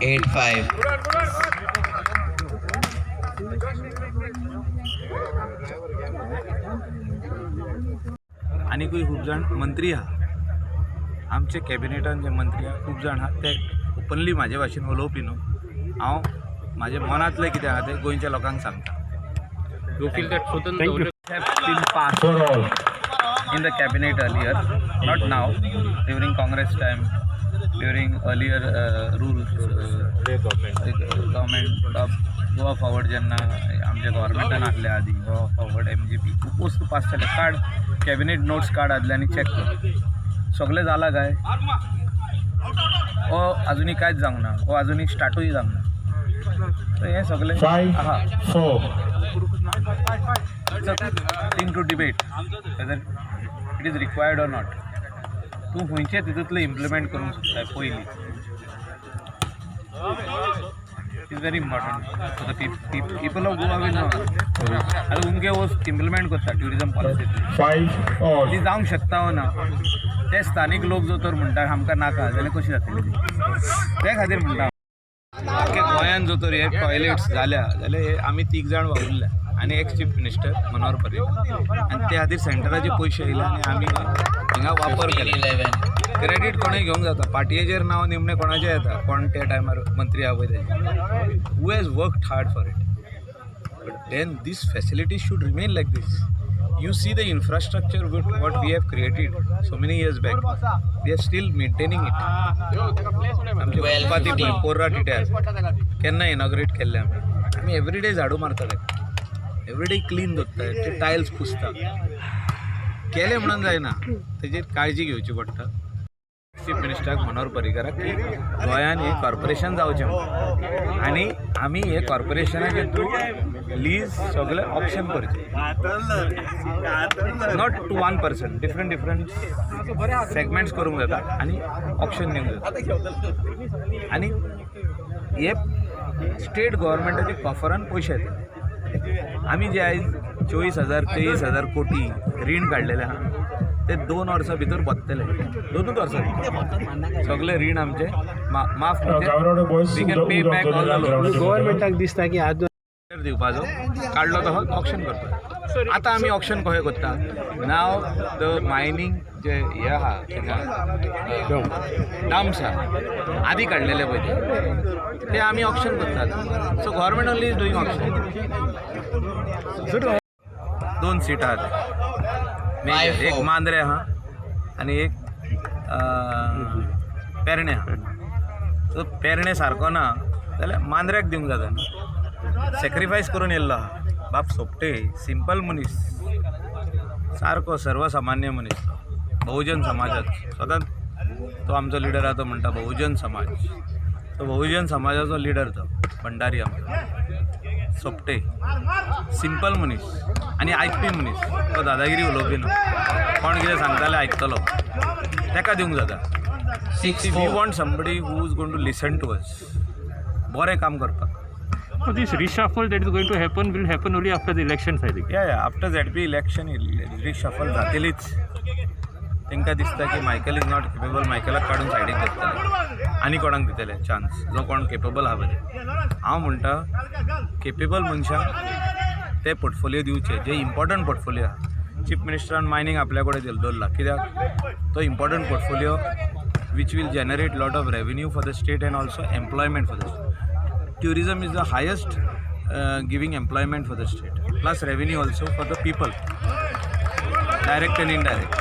8-5. आणि खूप जाण मंत्री आहा आमचे कॅबिनेटान जे मंत्री आहा खूप जाण आहा ते ओपनली म्हाजे भाशेन उलोवपी न्हू हांव म्हाजे मनांतलें कितें आहा तें गोंयच्या लोकांक सांगता. You feel that Swathantra have been passed in the cabinet earlier, not now, during Congress time, during earlier rules, government Goa forward जेन्ना आमच्या गव्हर्मेंटान आसले आदी गोवा फॉरवर्ड MGP खूप वस्तू पास जाले कार्ड कॅबिनेट नोट्स कार्ड आदले आनी चॅक कर सगळें जाला काय ओ अजुनी कांयच जावंक ना ओ अजुनी स्टार्टूय जावंक ना तर हें सगळें आहा thing to debate whether it is required or not. तूं खंयचे तितूंतलें इम्प्लिमेंट करूंक शकता पयलीं is very important for the people of Goa will know आतां उमके वस्त इम्प्लिमेंट करता ट्युरिजम पॉलिसी ती जावंक शकता वो ना ते स्थानीक लोक जो तर म्हणटा आमकां नाका जाल्यार कशी जातली ते खातीर म्हणटा आख्या गोंयान जो तर हे टॉयलेट्स जाल्या जाल्यार हे आमी तीग जाण वावुरल्या आनी ex chief minister Manohar Parrikar आनी ते खातीर सेंटराचे पयशे येयले आनी आमी हिंगा वापर केला. क्रेडीट कोणें घेवंक जाता पाटयेचेर नांव निमणें कोणाचें येता कोण त्या टायमार मंत्री आहा पळय तेजे who has worked hard for it but then this facilities should remain like this. You see the infrastructure what we have created so many years back. We are still maintaining it. आमचे गणपती पोर्रा टिट्यार केन्ना inaugurate केल्ले आमी everyday झाडू मारतात everyday clean दवरतात ते tiles पुसता केले म्हणून जायना तेजेर काळजी घेवची पडटा. चीफ मिनिस्टराक मनोहर पर्रीकराक की गोंयान हे कॉर्पोरेशन जावचें आनी आमी हे कॉर्पोरेशनाचे थ्रू लीज सगळे ऑप्शन करचे नॉट टू 1% डिफरंट सेगमेंट्स करूंक जाता आनी ऑप्शन दिवंक जाता आनी हे स्टेट गव्हर्मेंटाच्या कॉफरान पयशे येता. आमी जे आयज 24,000-23,000 कोटी रीण काडलेले आहा ते 2 वर्सां भितर बदतले 2 वर्सां सगळे रीण आमचे माफ पे बॅक ऑल द लोन. गव्हर्मेंटाक दिसता की आज दिवपाचो काडलो तो ऑप्शन करता. आतां आमी ऑप्शन कशें करता नाव द मायनींग जे हे आहा डम्प्स आहा आदी काडलेले पळय ते आमी ऑप्शन करतात. So government only is doing option. 2 seat आहात एक मांद्रे आहा आनी एक पेरणे आहा. सो पेरणे सारको ना जाल्यार मांद्र्याक दिवंक जाता. सॅक्रिफायस करून येयल्लो आहा बाप सोपटे सिंपल मनीस सारको सर्वसामान्य मनीस बहुजन समाजाचो सदांच तो आमचो लिडर आहा तो म्हणटा बहुजन समाज तो बहुजन समाजाचो लिडर तो भंडारी आमचो सोपटे सिंपल मनीस आनी आयकपी मनीस तो दादागिरी उलोवपी न्हू कोण कितें सांगताले आयकतलो ताका दिवंक जाता. We want somebody who is going to listen to us बरें काम करपाक. So this reshuffle that is going to happen will happen only after the elections, I think. Yeah, after ZP election, reshuffle जातलीच. तांकां दिसता की Michael is not capable मायकलाक काडून सायडीक दवरतले आनी कोणाक दितले चान्स जो कोण केपेबल आहा बरें. हांव म्हणटा केपेबल मनशाक ते पोर्टफोलियो दिवचे जे इम्पॉर्टंट पोर्टफोलियो आहा. चीफ मिनिस्टरान मायनींग आपल्या कडेन दवरला कित्याक तो important portfolio which will generate lot of revenue for the state and also employment for the state. Tourism is the highest giving employment for the state, plus revenue also for the people, direct and indirect.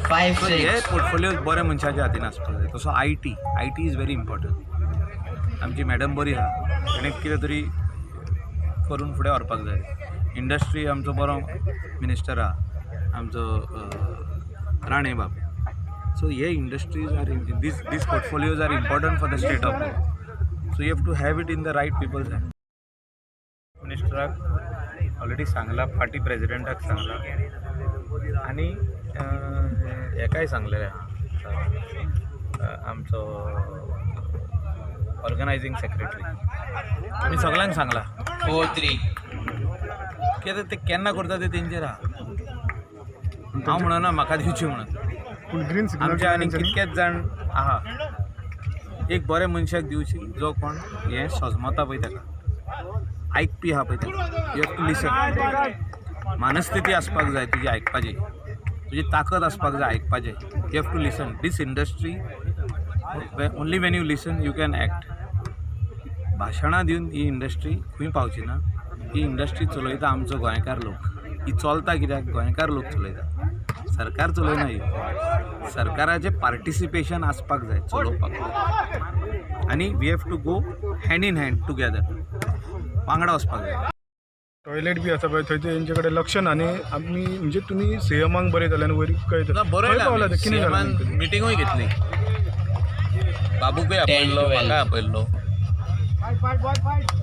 5-6. So हे portfolio बऱ्या मनशाच्या हातीन आसपाक जाय. तसो IT is very important. आमची madam बरी आहा ताणें कितें तरी करून फुडें व्हरपाक जाय. इंडस्ट्री आमचो बरो मिनिस्टर आहा आमचो राणे बाब. सो हे industries are this portfolios are important for the state of Goa. So you have to have it in the right people's hand. मिनिस्टराक ऑलरेडी सांगला पार्टी प्रेसिडेंटाक सांगला आनी हेकाय सांगलेले आहा आमचो ऑर्गनायझींग सेक्रेटरी आमी सगळ्यांक सांगला 4-3. कित्याक ते केन्ना करता ते तेंचेर आहा. हांव म्हणना म्हाका दिवची म्हणून आमचे आनी कितकेच जाण आहा एक बरे मनशाक दिवची जो कोण हें सजमता पळय ताका आयकपी आहा पळय ताका यू हॅव टू लिसन मनस्थिती आसपाक जाय तुजी आयकपाची तुजी ताकद आसपाक जाय आयकपाचें you have to listen this industry only when you listen you can act भाशणां दिवन ही इंडस्ट्री खंय पावची ना ही इंडस्ट्री चलयता आमचो गोंयकार लोक ही चलता कित्याक गोंयकार लोक चलयता सरकार चलयना ही सरकाराचें पार्टिसिपेशन आसपाक जाय चलोवपाक आनी we have to go hand in hand together वांगडा वचपाक जाय टॉयलेट बी आसा पळय थंय तेंचे कडेन लक्ष ना आनी आमी म्हणजे तुमी सीएमांक बरय जालें आनी वयर कळयता कितें जालें मिटिंगूय घेतली बाबूकय आपयल्लो म्हाका आपयल्लो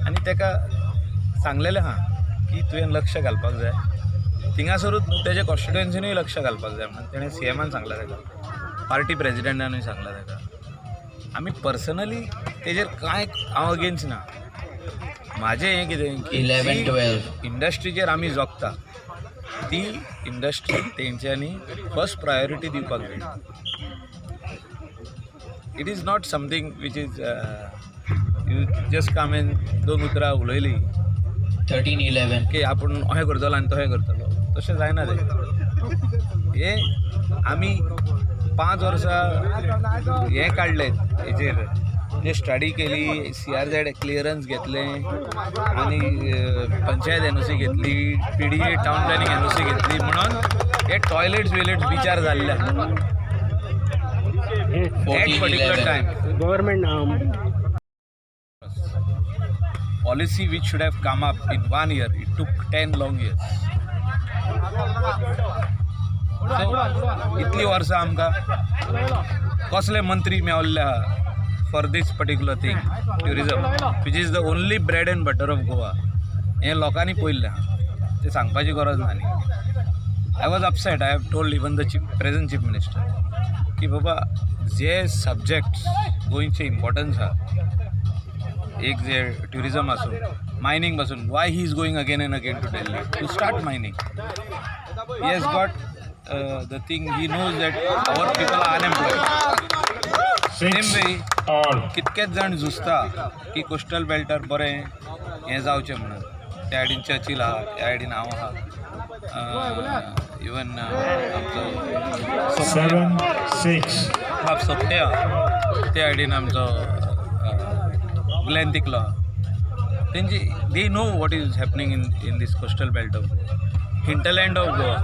आनी ताका सांगलेलें आहा की तुवें लक्ष घालपाक जाय थिंगासरूच तेजे कॉन्स्टिट्युएन्सीनूय लक्ष घालपाक जाय म्हणून तेणें सीएमान सांगलां ताका पार्टी प्रेजिडेंटानूय सांगलां ताका आमी पर्सनली तेजेर कांय हांव अगेन्स्ट ना म्हाजें हें कितें की 11-12 इंडस्ट्रीचेर आमी जगता ती इंडस्ट्री तेंच्यांनी फर्स्ट प्रायोरिटी दिवपाक जाय it is not something which is you just come in दोन उतरां उलयलीं 13-11 की आपूण अहें करतलो आनी तहें करतलो तशें जायना तें हें आमी 5 वर्सां हें काडलें हेचेर जे स्टडी केली CRZ क्लियरन्स घेतलें आनी पंचायत NOC घेतली PDA टावन प्लॅनिंग NOC घेतली म्हणून हे टॉयलेट्स विलेट्स बिचार जाल्ले at particular time government policy which should have come up in 1 year, it took 10 long years. So, इतली वर्सां आमकां कसले मंत्री मेवल्ले आहा for this particular thing tourism which is the only bread and butter of Goa हें लोकांनी पळयल्लें आहा तें सांगपाची गरज ना न्ही I was upset I have told even the present chief minister की बाबा जे सब्जेक्ट्स गोंयचे इम्पॉर्टन्स आहा एक जे ट्युरिजम आसूं मायनींग पासून why he is going again and again to Delhi to start mining he has got the thing he knows that our people are unemployed same way कितकेच जाण झुजता की कोस्टल बेल्टार बरें हें जावचें म्हणून त्या आयडीन चर्चिल आहा त्या आयडीन हांव आहा इवन आमचो 7-6 सोपटे आहा त्या आयडीन आमचो ग्लेन तिकलो तेंची they know what is happening in this coastal belt of Goa hinterland of Goa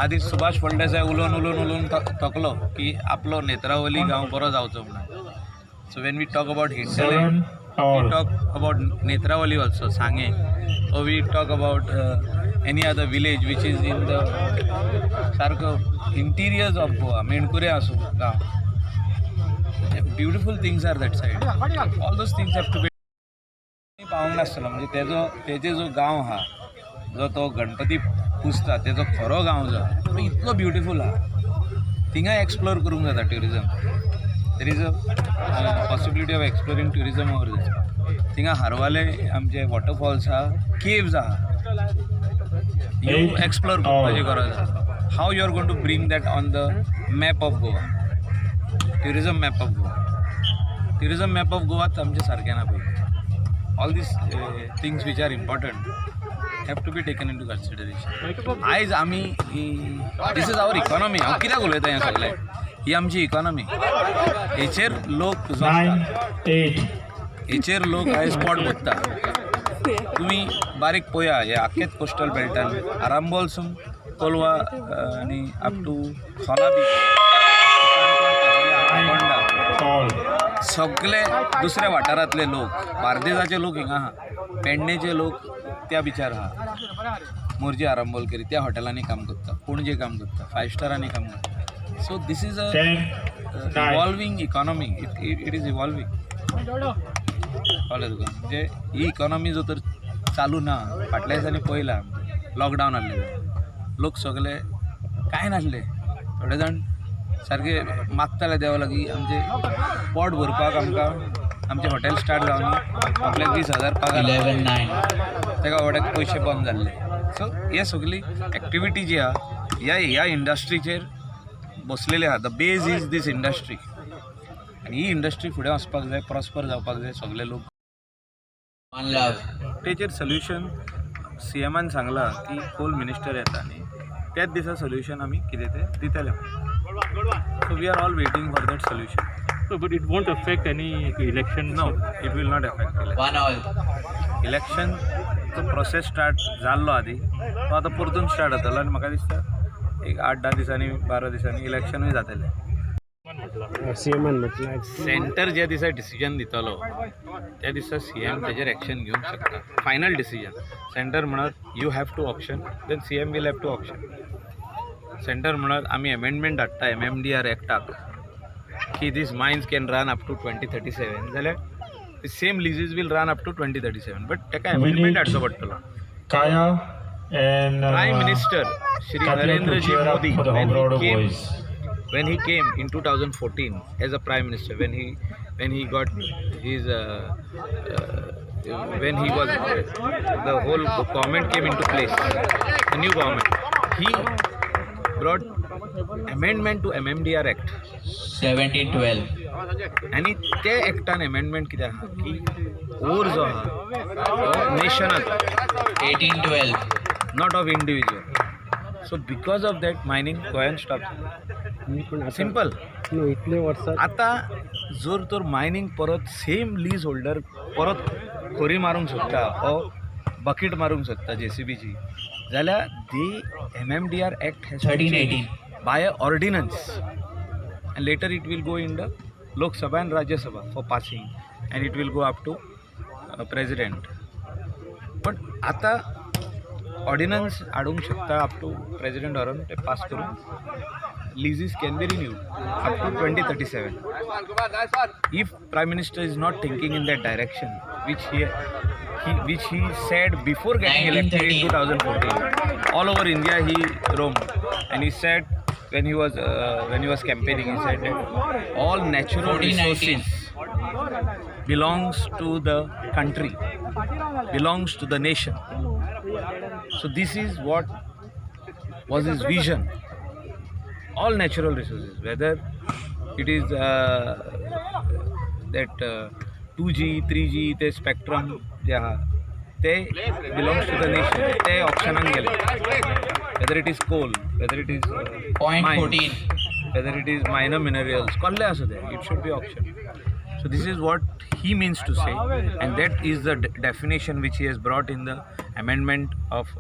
आदी सुभाष फळदेसाय उलोवन थकलो की आपलो नेत्रावली गांव बरो जावचो म्हणून so when we talk about hinterland we talk about Netravali also Sanguem or we talk about any other village which is in the सारको इंटिरियर्स ऑफ गोवा मेणकुरे आसूं गांव beautiful things are that side all those things have to be पावूंक नासतलो म्हणजे तेजो जो गांव आहा जो तो गणपती पुजता तेजो खरो गांव जो तो इतलो ब्युटिफूल आहा थिंगाय एक्सप्लोर करूंक जाता tourism there is a possibility of exploring tourism over this थिंगा हारवाले आमचे वॉटरफॉल्स आहा केव्स आहा यू एक्सप्लोर करपाची गरज आहा how you are going to bring that on the map of Goa tourism map of Goa tourism map of गोवाच आमचे सारकें ना पळय all this things which are important have to be taken into consideration आयज आमी दीस इज आवर इकॉनॉमी हांव कित्याक उलयता हें सगळें ही आमची इकॉनॉमी हेचेर लोक हेचेर लोक आयज पोट भरता तुमी बारीक पळया हे आख्खेच कोस्टल बेल्टान आरांबोलसून कोलवा आनी अप टू खोला बीच सगळे दुसऱ्या वाठारांतले लोक बार्देजाचे लोक हिंगा आहा पेडणेचे लोक त्या बिचार आहा मोरजी आरांबोलकरी त्या हॉटेलांनी काम करता पणजे काम करता 5 स्टारांनी काम करता so this is a evolving economy it is evolving कळ्ळें तुका म्हणजे ही इकॉनॉमी जो तर चालू ना फाटल्या दिसांनी पळयला लॉकडावन आसलेले लोक सगळे कांय नासले थोडे जाण सारके मागताले देवा लागीं आमचे पोट भरपाक आमकां आमचे हॉटेल स्टार्ट जावन आपल्याक 20,000 पगार 11-9 तेका वाड्याक पयशे बंद जाल्ले सो हे सगळी एक्टिविटी जी आहा ह्या इंडस्ट्रीचेर बसलेली आहा the base is this industry आनी ही इंडस्ट्री फुडें वचपाक जाय, प्रॉस्पर जावपाक जाय, सगळे लोक. One love. तेचेर सोल्युशन CMन सांगलां की कोल मिनिस्टर येता न्ही त्याच दिसा सोल्युशन आमी कितें तें दितले. So we are all waiting for that solution. So, but it won't affect any election. No, it will not affect. 1 all. इलेक्शनचो प्रोसेस स्टार्ट जाल्लो आदी तो आतां परतून स्टार्ट जातलो आनी म्हाका दिसता एक 8-10 दिसांनी 12 दिसांनी इलेक्शनूय जातलें. सेंटर ज्या दिसा डिसिजन दितलो त्या दिसा CM तेजेर एक्शन घेवंक शकता. फायनल डिसिजन सेंटर म्हणत you have to option, then CM will have to option. Centre म्हणत आमी अमेंडमेंट धाडटा MMDR एक्टाक की this mines can run up to 2037 जाल्यार same leases will run up to 2037 but ताका अमेंडमेंट धाडचो पडटलो. Kaya and prime minister Shri Narendraji Modi when he came in 2014 as a prime minister, when he got his when he was the whole government came into place, the new government, he brought amendment to MMDR Act 1712. आणि त्या एक्टान amendment कितें आहा की or जो आहा नेशनाक 1812. Not of individual. So because of that mining गोंयान stop. Simple. आता जर तर मायनिंग परत सेम लीज होल्डर परत खोरी मारूंक सोदता ओ बकेट मारूंक सोदता JCBची जाल्यार दी MMDR Act has 1318. by a ordinance and later it will go in the Lok Sabha and Rajya Sabha for passing and it will go up to president. But आता ordinance हाडूंक शकता up to president व्हरून ते pass करून leases can be renewed up to 2037. If Prime Minister is not thinking in that direction which he said before getting elected in 2014, all over India he roamed and he said when he was campaigning, he said that all natural 1419. resources belongs to the country, belongs to the nation. So this is what was his vision. All natural resources, whether it is that 2G, 3G, the spectrum, they belongs to the nation. They auctionan gele. Whether it is coal, whether it is Point mines, 14. whether it is minor minerals, kalle asu there, it should be auctioned. So this is what he means to say, and that is the definition which he has brought in the amendment of